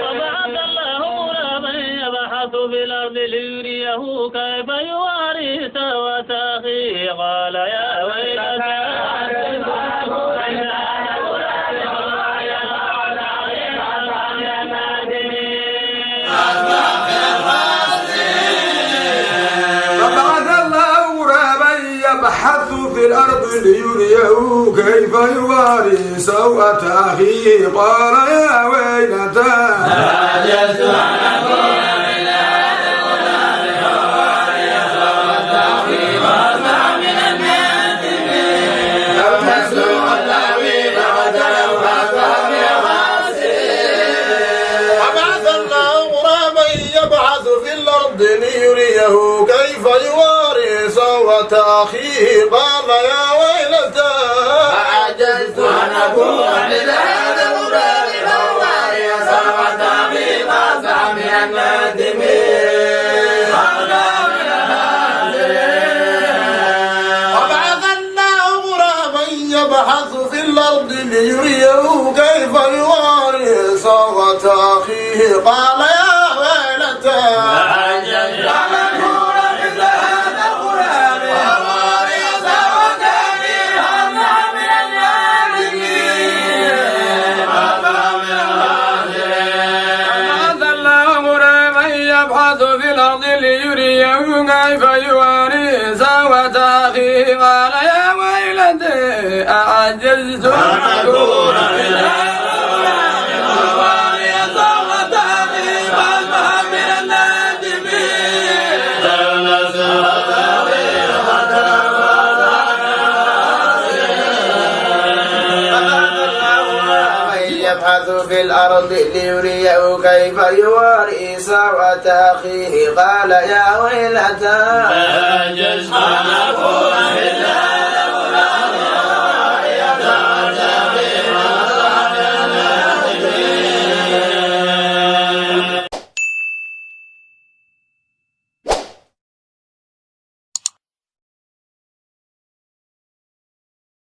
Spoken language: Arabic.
وبعث الله غرابا يبحث في الأرض ليريه كيف يواري سوءة أخيه قال يا ويلتى يبحث في الأرض ليريه كيف يواري سوءة أخيه قال يا ويلتى عجزت أن أكون مثل هذا الغلام وأواري سوءة أخي وأصبح من النادمين لو تسلك التأويل وتلو فأصبح من الخاسرين. وبعث الله غرابا يبحث في الأرض ليريه كيف يواري سوءة أخيه قال يا ويلتى عجزت أن أكون مثل هذا الغلام وأواري سوءة أخي وأصبح من النادمين. وبعث الله غرابا يبحث في الأرض ليريه كيف يواري سوءة أخيه قال يا ويلتى عجزت أن أكون مثل هذا الغلام وأواري سوءة أخي وأصبح من النادمين. وبعث الله غرابا يبحث في الأرض ليريه كيف يواري سوءة أخيه قال يا ويلتى أعجزت أن أكون مثل هذا الغلام وأواري سوءة أخي وأصبح من يبحث في الأرض ليريه كيف يواري سوءة أخيه قال يا ويلتى عجزت أن أكون مثل